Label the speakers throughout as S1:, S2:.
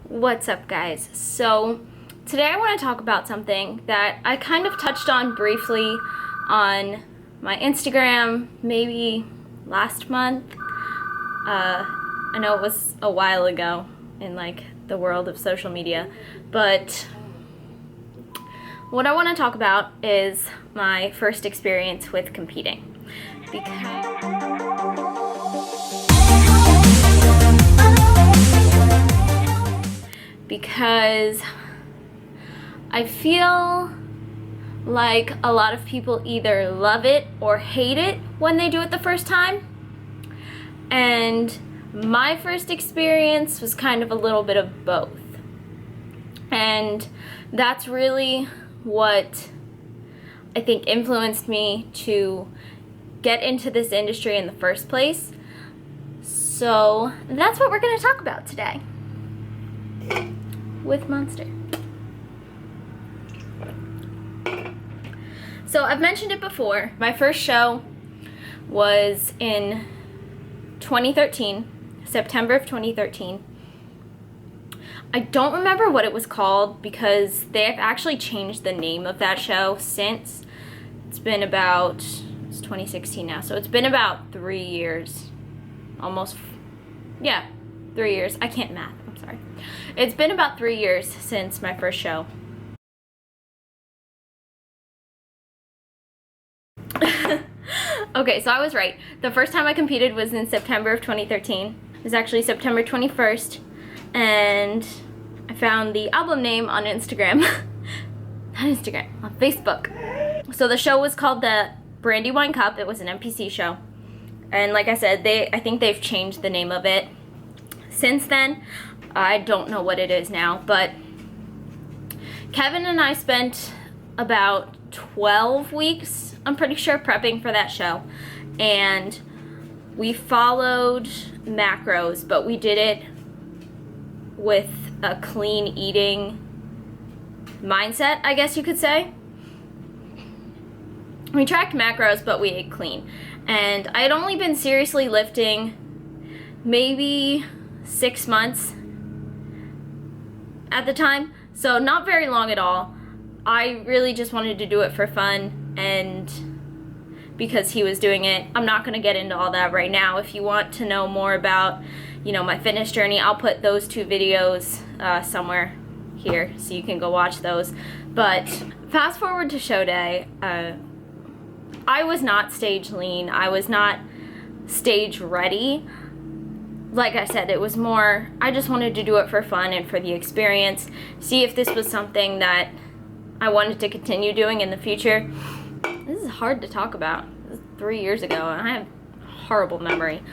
S1: What's up, guys? So today I want to talk about something that I kind of touched on briefly on my Instagram maybe last month. I know it was a while ago in like the world of social media, but what I want to talk about is my first experience with competing. Because I feel like a lot of people either love it or hate it when they do it the first time. And my first experience was kind of a little bit of both. And that's really what I think influenced me to get into this industry in the first place. So that's what we're going to talk about today with Monster. So I've mentioned it before. My first show was in 2013, September of 2013. I don't remember what it was called because they have actually changed the name of that show since. It's 2016 now, so it's been about 3 years. 3 years. I can't math, I'm sorry. It's been about 3 years since my first show. Okay, so I was right. The first time I competed was in September of 2013. It was actually September 21st, and I found the album name on Instagram. Not Instagram, on Facebook. So the show was called the Brandywine Cup. It was an NPC show. And like I said, I think they've changed the name of it since then. I don't know what it is now, but Kevin and I spent about 12 weeks, I'm pretty sure, prepping for that show. And we followed macros, but we did it with a clean eating mindset, I guess you could say. We tracked macros, but we ate clean. And I had only been seriously lifting maybe 6 months at the time, so not very long at all. I really just wanted to do it for fun, and because he was doing it. I'm not going to get into all that right now. If you want to know more about, my fitness journey, I'll put those 2 videos somewhere here so you can go watch those. But fast forward to show day, I was not stage lean. I was not stage ready. Like I said, it was more, I just wanted to do it for fun and for the experience, see if this was something that I wanted to continue doing in the future. This is hard to talk about. This is 3 years ago, and I have horrible memory.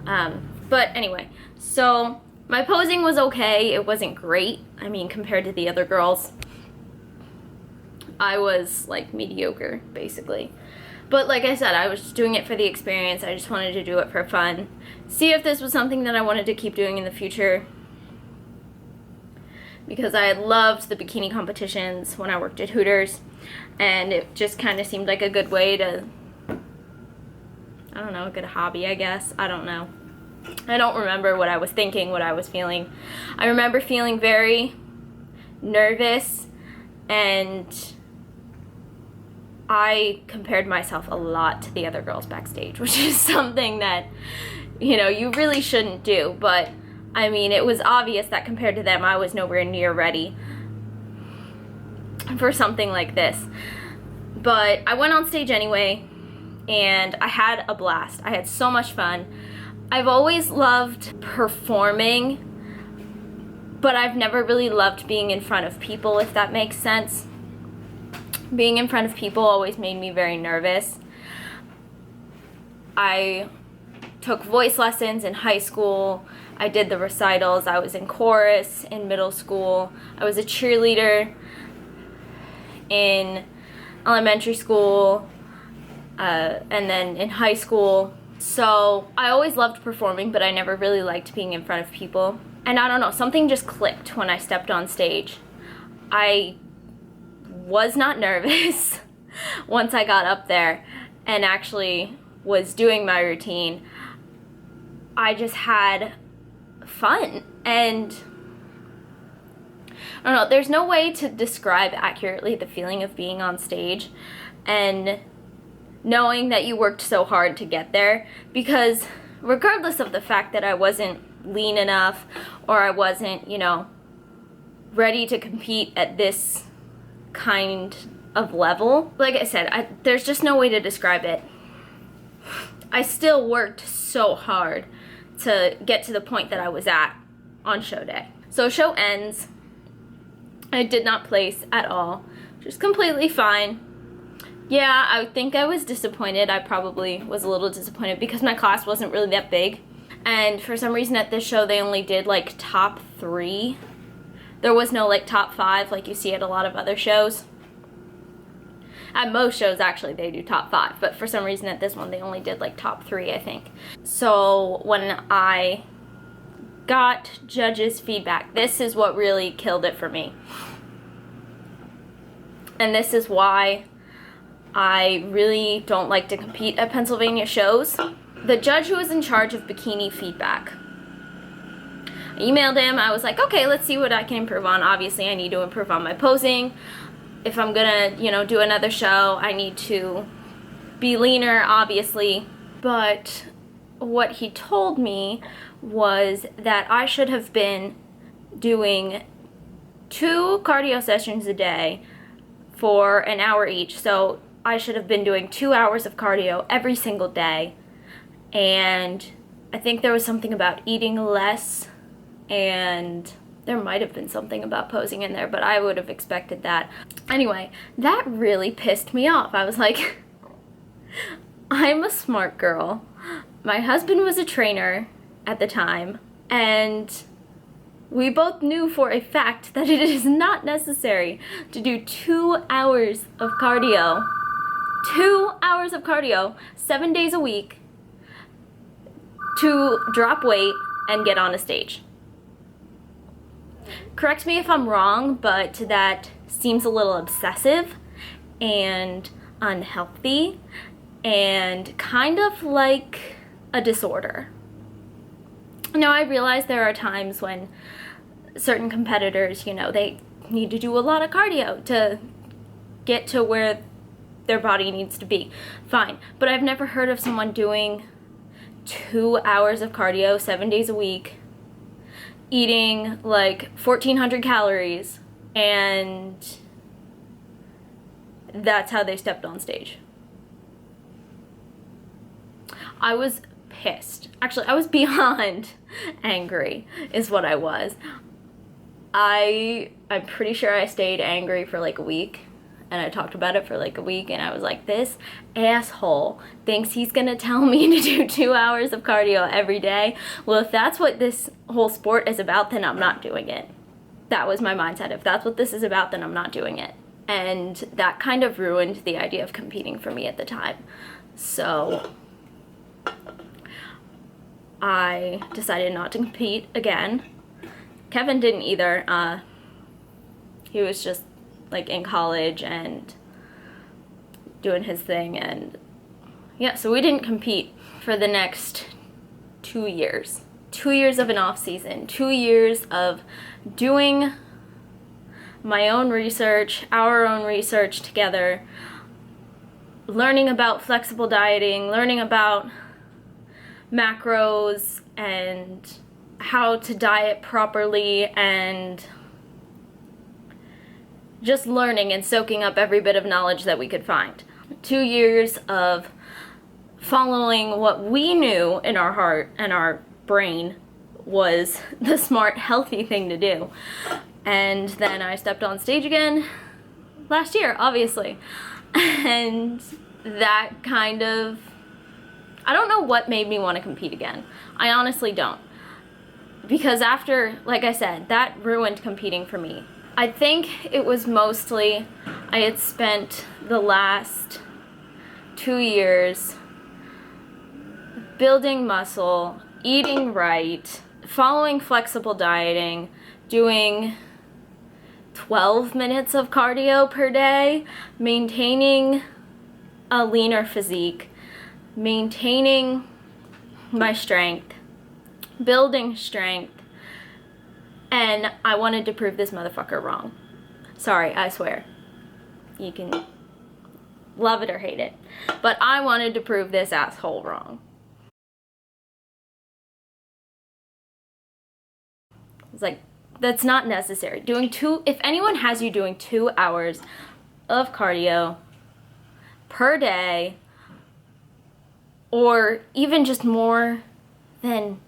S1: But anyway, so my posing was okay. It wasn't great. I mean, compared to the other girls, I was like mediocre, basically. But like I said, I was just doing it for the experience. I just wanted to do it for fun. See if this was something that I wanted to keep doing in the future. Because I had loved the bikini competitions when I worked at Hooters. And it just kind of seemed like a good way to, a good hobby, I guess. I don't know. I don't remember what I was thinking, what I was feeling. I remember feeling very nervous, and I compared myself a lot to the other girls backstage, which is something that, you really shouldn't do. But, I mean, it was obvious that compared to them, I was nowhere near ready for something like this. But I went on stage anyway, and I had a blast. I had so much fun. I've always loved performing, but I've never really loved being in front of people, if that makes sense. Being in front of people always made me very nervous. I took voice lessons in high school. I did the recitals. I was in chorus in middle school. I was a cheerleader in elementary school, and then in high school. So I always loved performing, but I never really liked being in front of people. And I don't know, something just clicked when I stepped on stage. I was not nervous once I got up there and actually was doing my routine. I just had fun, and I don't know, there's no way to describe accurately the feeling of being on stage and knowing that you worked so hard to get there, because regardless of the fact that I wasn't lean enough or I wasn't, you know, ready to compete at this kind of level, like I said, there's just no way to describe it. I still worked so hard to get to the point that I was at on show day. So show ends. I did not place at all, which is completely fine. Yeah, I think I was disappointed. I probably was a little disappointed because my class wasn't really that big. And for some reason at this show, they only did like top 3. There was no like top 5 like you see at a lot of other shows. At most shows, actually, they do top 5. But for some reason at this one, they only did like top 3, I think. So when I got judges' feedback, this is what really killed it for me. And this is why I really don't like to compete at Pennsylvania shows. The judge who was in charge of bikini feedback, I emailed him. I was like, okay, let's see what I can improve on. Obviously, I need to improve on my posing. If I'm gonna, you know, do another show, I need to be leaner, obviously. But what he told me was that I should have been doing 2 cardio sessions a day for an hour each. So I should have been doing 2 hours of cardio every single day. And I think there was something about eating less, and there might have been something about posing in there, but I would have expected that. Anyway, that really pissed me off. I was like, I'm a smart girl. My husband was a trainer at the time, and we both knew for a fact that it is not necessary to do 2 hours of cardio. 2 hours of cardio, 7 days a week, to drop weight and get on a stage. Correct me if I'm wrong, but that seems a little obsessive and unhealthy and kind of like a disorder. Now, I realize there are times when certain competitors, you know, they need to do a lot of cardio to get to where their body needs to be. Fine. But I've never heard of someone doing 2 hours of cardio 7 days a week, eating like 1,400 calories, and that's how they stepped on stage. I was pissed. Actually, I was beyond angry is what I was. I'm pretty sure I stayed angry for like a week, and I talked about it for like a week, and I was like, this asshole thinks he's gonna tell me to do 2 hours of cardio every day. Well, if that's what this whole sport is about, then I'm not doing it. That was my mindset. If that's what this is about, then I'm not doing it. And that kind of ruined the idea of competing for me at the time. So I decided not to compete again. Kevin didn't either. He was just like in college and doing his thing, and yeah, so we didn't compete for the next 2 years. 2 years of an off season, 2 years of doing my own research, our own research together, learning about flexible dieting, learning about macros and how to diet properly, and just learning and soaking up every bit of knowledge that we could find. 2 years of following what we knew in our heart and our brain was the smart, healthy thing to do. And then I stepped on stage again last year, obviously. And that kind of, I don't know what made me want to compete again. I honestly don't. Because after, like I said, that ruined competing for me. I think it was mostly I had spent the last 2 years building muscle, eating right, following flexible dieting, doing 12 minutes of cardio per day, maintaining a leaner physique, maintaining my strength, building strength, And I wanted to prove this motherfucker wrong. Sorry, I swear. You can love it or hate it. But I wanted to prove this asshole wrong. It's like, that's not necessary. If anyone has you doing 2 hours of cardio per day, or even just more, then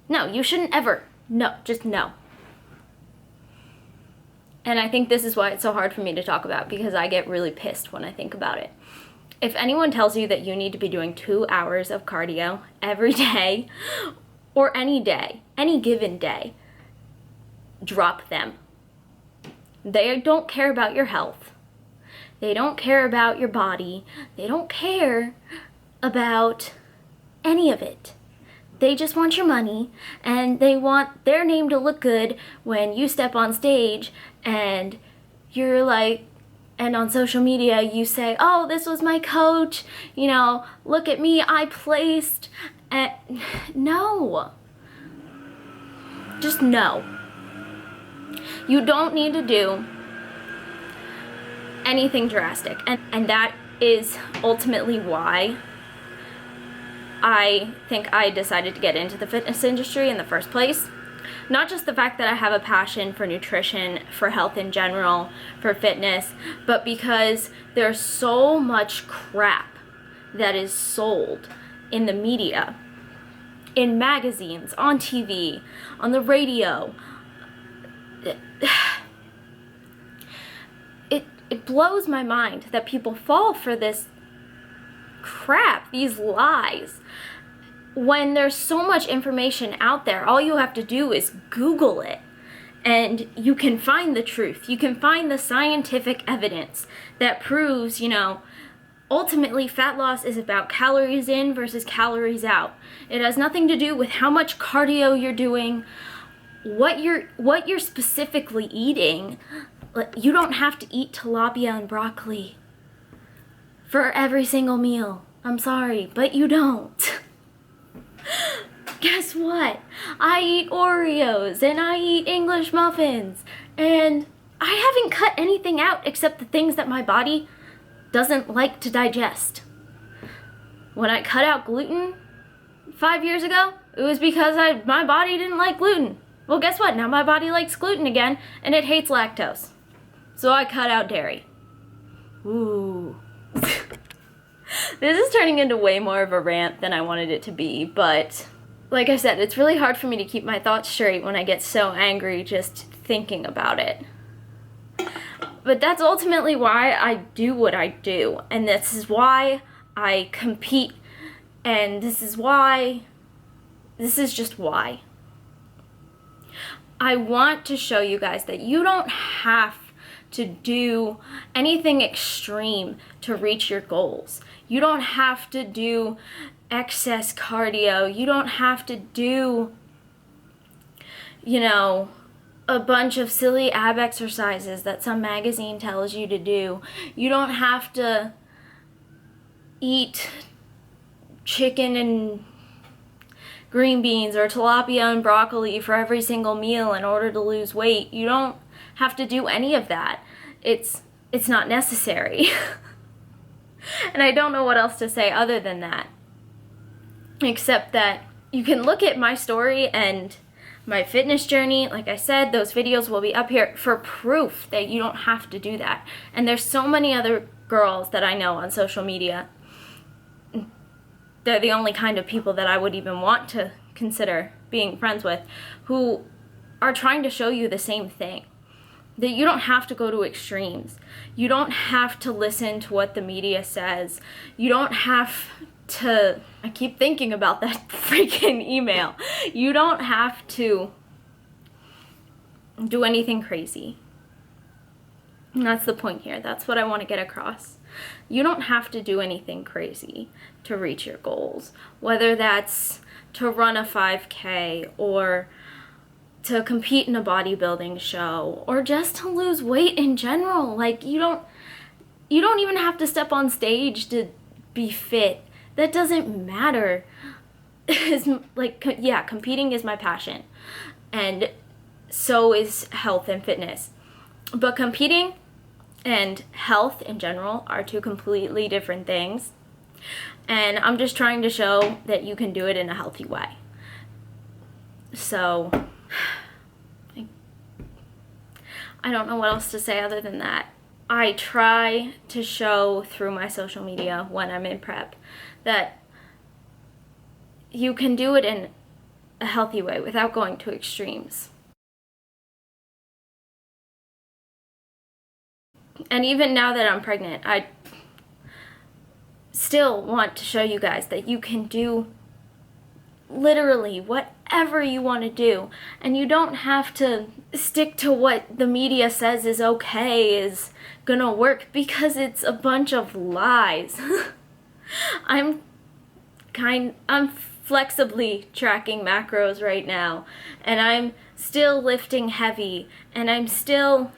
S1: no, you shouldn't ever. No, just no. And I think this is why it's so hard for me to talk about, because I get really pissed when I think about it. If anyone tells you that you need to be doing 2 hours of cardio every day, or any day, any given day, drop them. They don't care about your health. They don't care about your body. They don't care about any of it. They just want your money, and they want their name to look good when you step on stage and you're like, and on social media you say, oh, this was my coach, you know, look at me, I placed. No. Just no. You don't need to do anything drastic. And that is ultimately why I think I decided to get into the fitness industry in the first place. Not just the fact that I have a passion for nutrition, for health in general, for fitness, but because there's so much crap that is sold in the media, in magazines, on TV, on the radio. It blows my mind that people fall for this crap, these lies. When there's so much information out there, all you have to do is Google it, and you can find the truth. You can find the scientific evidence that proves, you know, ultimately fat loss is about calories in versus calories out. It has nothing to do with how much cardio you're doing, what you're specifically eating. You don't have to eat tilapia and broccoli for every single meal. I'm sorry, but you don't. Guess what? I eat Oreos and I eat English muffins, and I haven't cut anything out except the things that my body doesn't like to digest. When I cut out gluten 5 years ago, it was because my body didn't like gluten. Well, guess what? Now my body likes gluten again, and it hates lactose. So I cut out dairy. Ooh. This is turning into way more of a rant than I wanted it to be, but like I said, it's really hard for me to keep my thoughts straight when I get so angry just thinking about it. But that's ultimately why I do what I do, and this is why I compete, and this is just why. I want to show you guys that you don't have to do anything extreme to reach your goals. You don't have to do excess cardio. You don't have to do, you know, a bunch of silly ab exercises that some magazine tells you to do. You don't have to eat chicken and green beans or tilapia and broccoli for every single meal in order to lose weight. You don't have to do any of that. It's not necessary. And I don't know what else to say other than that, except that you can look at my story and my fitness journey. Like I said, those videos will be up here for proof that you don't have to do that. And there's so many other girls that I know on social media. They're the only kind of people that I would even want to consider being friends with, who are trying to show you the same thing. That you don't have to go to extremes. You don't have to listen to what the media says. You don't have to, I keep thinking about that freaking email. You don't have to do anything crazy. And that's the point here. That's what I want to get across. You don't have to do anything crazy to reach your goals. Whether that's to run a 5K or to compete in a bodybuilding show or just to lose weight in general. Like, you don't even have to step on stage to be fit. That doesn't matter. is like, yeah, competing is my passion, and so is health and fitness. But competing and health in general are two completely different things. And I'm just trying to show that you can do it in a healthy way. So, I don't know what else to say other than that. I try to show through my social media when I'm in prep that you can do it in a healthy way without going to extremes. And even now that I'm pregnant, I still want to show you guys that you can do literally whatever you want to do, and you don't have to stick to what the media says is okay, is gonna work, because it's a bunch of lies. I'm flexibly tracking macros right now, and I'm still lifting heavy, and I'm still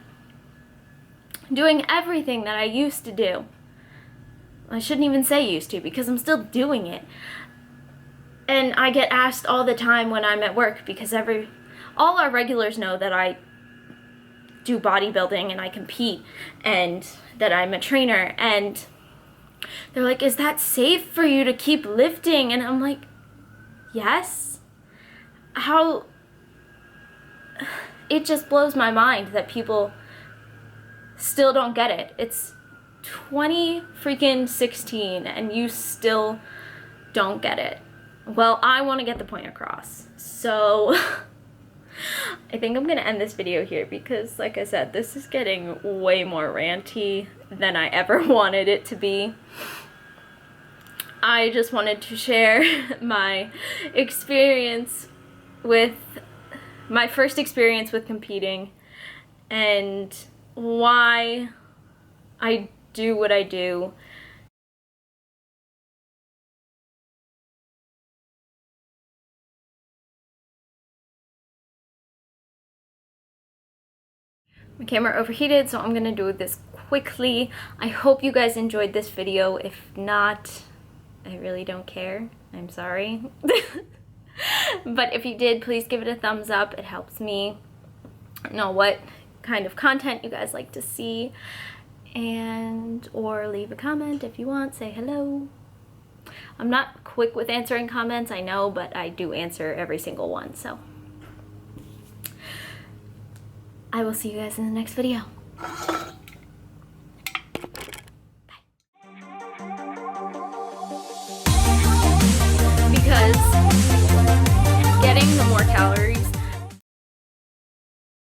S1: doing everything that I used to do. I shouldn't even say used to, because I'm still doing it. And I get asked all the time when I'm at work, because all our regulars know that I do bodybuilding and I compete and that I'm a trainer, and they're like, is that safe for you to keep lifting? And I'm like, yes. How? It just blows my mind that people still don't get it. It's 2016 and you still don't get it. Well, I want to get the point across. So I think I'm going to end this video here, because like I said, this is getting way more ranty than I ever wanted it to be. I just wanted to share my experience with my first experience with competing and why I do what I do. My camera overheated, so I'm gonna do this quickly. I hope you guys enjoyed this video. If not, I really don't care. I'm sorry. But if you did, please give it a thumbs up. It helps me know what kind of content you guys like to see, and or leave a comment if you want. Say hello. I'm not quick with answering comments, I know, but I do answer every single one. So I will see you guys in the next video.